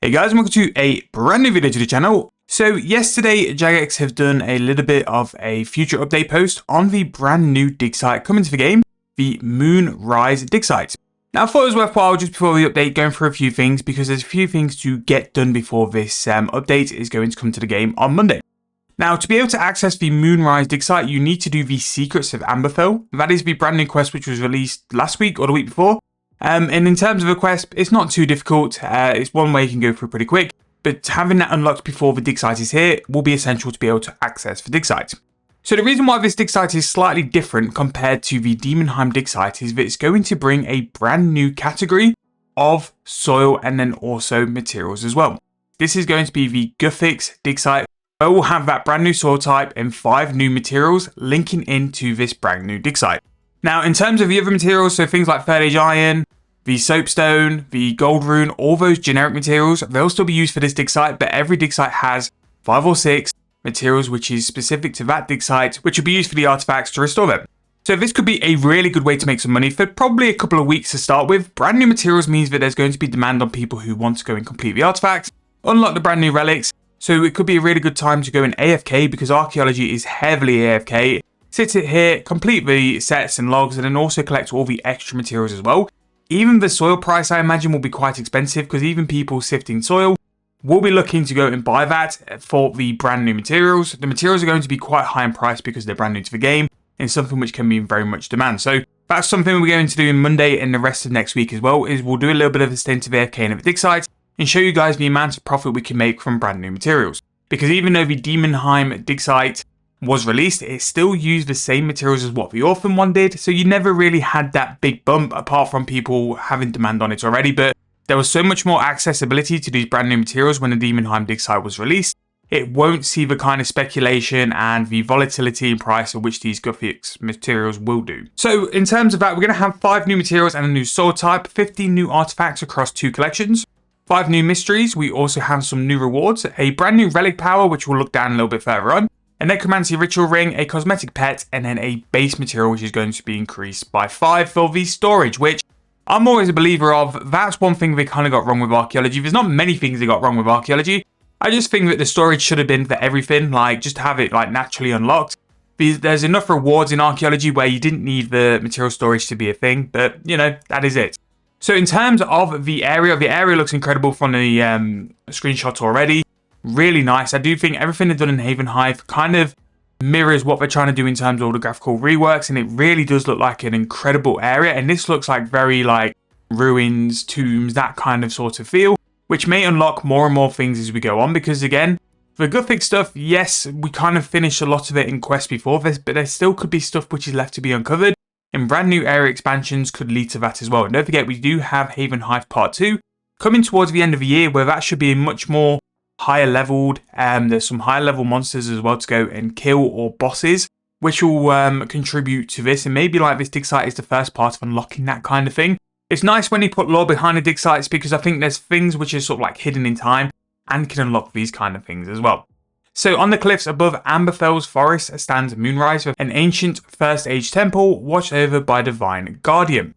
Hey guys, welcome to a brand new video to the channel. So yesterday, Jagex have done a little bit of a future update post on the brand new digsite coming to the game, the Moonrise digsite. Now I thought it was worthwhile just before the update going through a few things because there's a few things to get done before this update is going to come to the game on Monday. Now to be able to access the Moonrise digsite, you need to do the Secrets of Amberfell. That is the brand new quest which was released last week or the week before. And in terms of a quest, it's not too difficult. It's one way you can go through pretty quick, but having that unlocked before the digsite is here will be essential to be able to access the digsite. So the reason why this digsite is slightly different compared to the Demonheim digsite is that it's going to bring a brand new category of soil and then also materials as well. This is going to be the Guthix digsite, where we'll have that brand new soil type and 5 new materials linking into this brand new digsite. Now, in terms of the other materials, so things like third age iron, the soapstone, the gold rune, all those generic materials, they'll still be used for this digsite, but every digsite has 5 or 6 materials which is specific to that digsite, which will be used for the artifacts to restore them. So this could be a really good way to make some money for probably a couple of weeks to start with. Brand new materials means that there's going to be demand on people who want to go and complete the artifacts, unlock the brand new relics, so it could be a really good time to go in AFK because archaeology is heavily AFK. Sit it here, complete the sets and logs, and then also collect all the extra materials as well. Even the soil price, I imagine, will be quite expensive because even people sifting soil will be looking to go and buy that for the brand new materials. The materials are going to be quite high in price because they're brand new to the game and something which can be in very much demand. So that's something we're going to do on Monday and the rest of next week as well, is we'll do a little bit of a stint of AFK at the digsite and show you guys the amount of profit we can make from brand new materials. Because even though the Demonheim digsite was released, it still used the same materials as what the Orphan one did, so you never really had that big bump apart from people having demand on it already, but there was so much more accessibility to these brand new materials when the Demonheim digsite was released. It won't see the kind of speculation and the volatility in price of which these Guthix materials will do. So in terms of that, we're going to have 5 new materials and a new soul type, 15 new artifacts across 2 collections, 5 new mysteries. We also have some new rewards, a brand new relic power, which we'll look down a little bit further on, a necromancy ritual ring, a cosmetic pet, and then a base material which is going to be increased by 5 for the storage, which I'm always a believer of. That's one thing they kind of got wrong with archaeology. There's not many things they got wrong with archaeology. I just think that the storage should have been for everything, like just have it like naturally unlocked. There's enough rewards in archaeology where you didn't need the material storage to be a thing, but you know, that is it. So in terms of the area looks incredible from the screenshot already. Really nice. I do think everything they've done in Haven Hive kind of mirrors what they're trying to do in terms of all the graphical reworks, and it really does look like an incredible area. And this looks like very like ruins, tombs, that kind of sort of feel, which may unlock more and more things as we go on. Because again, the Guthix stuff, yes, we kind of finished a lot of it in quests before this, but there still could be stuff which is left to be uncovered, and brand new area expansions could lead to that as well. And don't forget, we do have Haven Hive Part 2 coming towards the end of the year, where that should be much more higher leveled. There's some higher level monsters as well to go and kill, or bosses, which will contribute to this. And maybe like this digsite is the first part of unlocking that kind of thing. It's nice when you put lore behind the digsites because I think there's things which are sort of like hidden in time and can unlock these kind of things as well. So on the cliffs above Amberfell's forest stands Moonrise, an ancient first age temple watched over by divine guardian.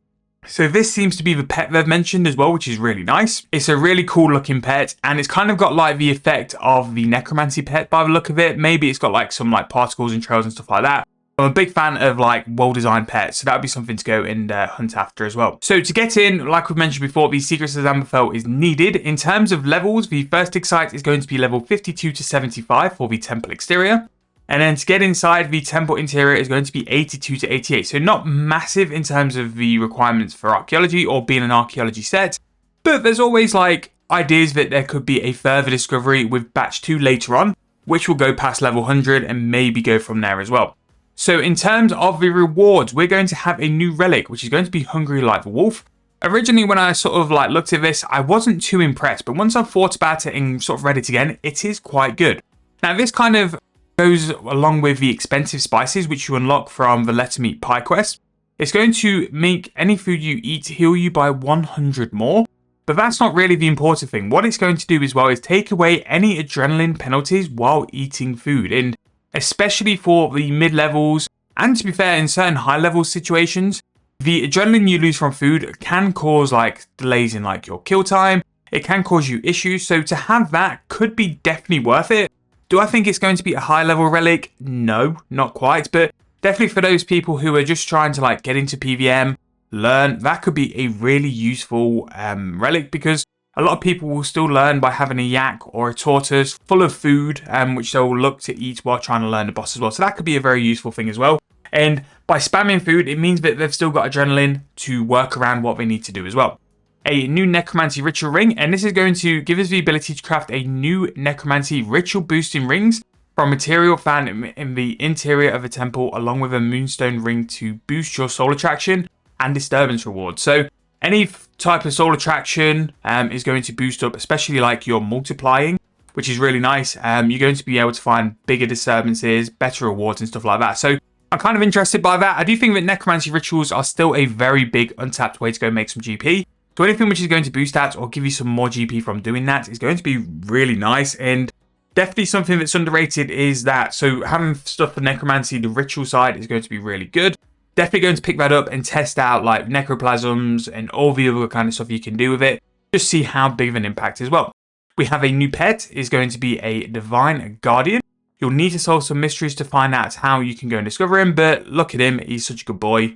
So this seems to be the pet they've mentioned as well, which is really nice. It's a really cool looking pet, and it's kind of got like the effect of the necromancy pet by the look of it. Maybe it's got like some like particles and trails and stuff like that. I'm a big fan of like well-designed pets, so that would be something to go and hunt after as well. So to get in, like we've mentioned before, the Secrets of Amberfell is needed. In terms of levels, the first digsite is going to be level 52 to 75 for the temple exterior. And then to get inside, the temple interior is going to be 82 to 88. So not massive in terms of the requirements for archaeology or being an archaeology set. But there's always like ideas that there could be a further discovery with batch 2 later on, which will go past level 100 and maybe go from there as well. So in terms of the rewards, we're going to have a new relic, which is going to be Hungry Like the Wolf. Originally, when I sort of like looked at this, I wasn't too impressed. But once I've thought about it and sort of read it again, it is quite good. Now this kind of goes along with the expensive spices which you unlock from the Let 'em Eat Pie quest. It's going to make any food you eat heal you by 100 more, but that's not really the important thing. What it's going to do as well is take away any adrenaline penalties while eating food, and especially for the mid-levels, and to be fair, in certain high-level situations, the adrenaline you lose from food can cause like delays in like your kill time. it can cause you issues. So to have that could be definitely worth it. Do I think it's going to be a high level relic? No, not quite, but definitely for those people who are just trying to like get into PVM, learn, that could be a really useful relic, because a lot of people will still learn by having a yak or a tortoise full of food, which they'll look to eat while trying to learn the boss as well. So that could be a very useful thing as well. And by spamming food, it means that they've still got adrenaline to work around what they need to do as well. A new necromancy ritual ring, and this is going to give us the ability to craft a new necromancy ritual boosting rings from material found in the interior of a temple, along with a moonstone ring to boost your soul attraction and disturbance reward. So any type of soul attraction is going to boost up, especially like your multiplying, which is really nice. You're going to be able to find bigger disturbances, better rewards and stuff like that. So I'm kind of interested by that. I do think that necromancy rituals are still a very big untapped way to go make some GP. So anything which is going to boost that or give you some more GP from doing that is going to be really nice. And definitely something that's underrated is that. So having stuff for necromancy, the ritual side is going to be really good. Definitely going to pick that up and test out like necroplasms and all the other kind of stuff you can do with it. Just see how big of an impact as well. We have a new pet, is going to be a divine guardian. You'll need to solve some mysteries to find out how you can go and discover him. But look at him, he's such a good boy.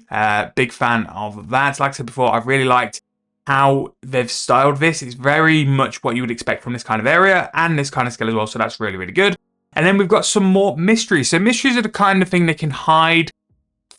Big fan of that. Like I said before, I've really liked how they've styled this. It's very much what you would expect from this kind of area and this kind of skill as well. So that's really, really good. And then we've got some more mysteries. So mysteries are the kind of thing they can hide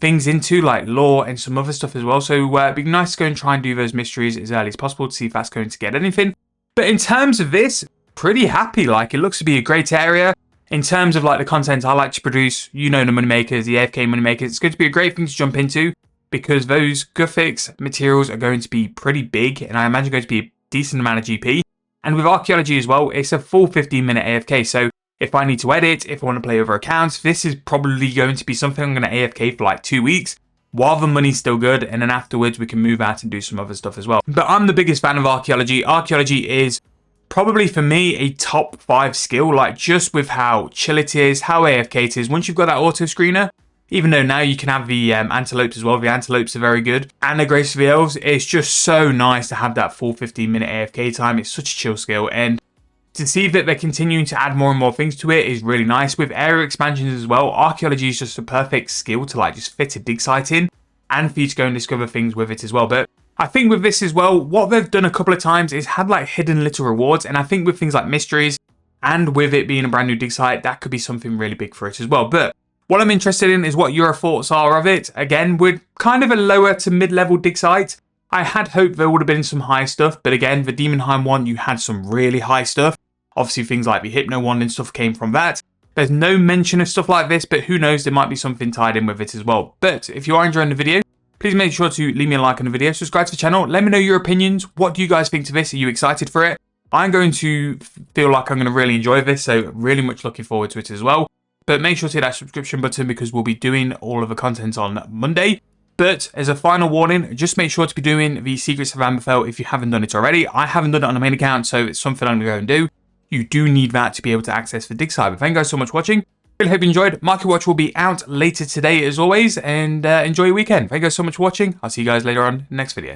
things into, like lore and some other stuff as well. So it'd be nice to go and try and do those mysteries as early as possible to see if that's going to get anything. But in terms of this, pretty happy. Like, it looks to be a great area. In terms of like the content I like to produce, you know, the money makers, the AFK money makers, it's going to be a great thing to jump into, because those Guthics materials are going to be pretty big, and I imagine going to be a decent amount of GP. And with archaeology as well, it's a full 15-minute AFK. So if I need to edit, if I want to play over accounts, this is probably going to be something I'm going to AFK for like 2 weeks, while the money's still good, and then afterwards we can move out and do some other stuff as well. But I'm the biggest fan of archaeology. Archaeology is probably for me a top 5 skill, like just with how chill it is, how AFK it is. Once you've got that auto screener, even though now you can have the antelopes as well, the antelopes are very good, and the Grace of the Elves, it's just so nice to have that full 15-minute AFK time. It's such a chill skill, and to see that they're continuing to add more and more things to it is really nice. With area expansions as well, archaeology is just a perfect skill to like just fit a dig site in, and for you to go and discover things with it as well. But I think with this as well, what they've done a couple of times is had like hidden little rewards, and I think with things like mysteries and with it being a brand new dig site, that could be something really big for it as well. But what I'm interested in is what your thoughts are of it. Again, we're kind of a lower to mid-level dig site. I had hoped there would have been some high stuff, but again, the Demonheim one, you had some really high stuff. Obviously, things like the Hypno one and stuff came from that. There's no mention of stuff like this, but who knows, there might be something tied in with it as well. But if you are enjoying the video, please make sure to leave me a like on the video, subscribe to the channel, let me know your opinions. What do you guys think to this? Are you excited for it? I'm going to feel like I'm going to really enjoy this, so really much looking forward to it as well. But make sure to hit that subscription button, because we'll be doing all of the content on Monday. But as a final warning, just make sure to be doing the Secrets of Amberfell if you haven't done it already. I haven't done it on the main account, so it's something I'm going to go and do. You do need that to be able to access the dig site. But thank you guys so much for watching. Really hope you enjoyed. Market Watch will be out later today as always, and enjoy your weekend. Thank you guys so much for watching. I'll see you guys later on in the next video.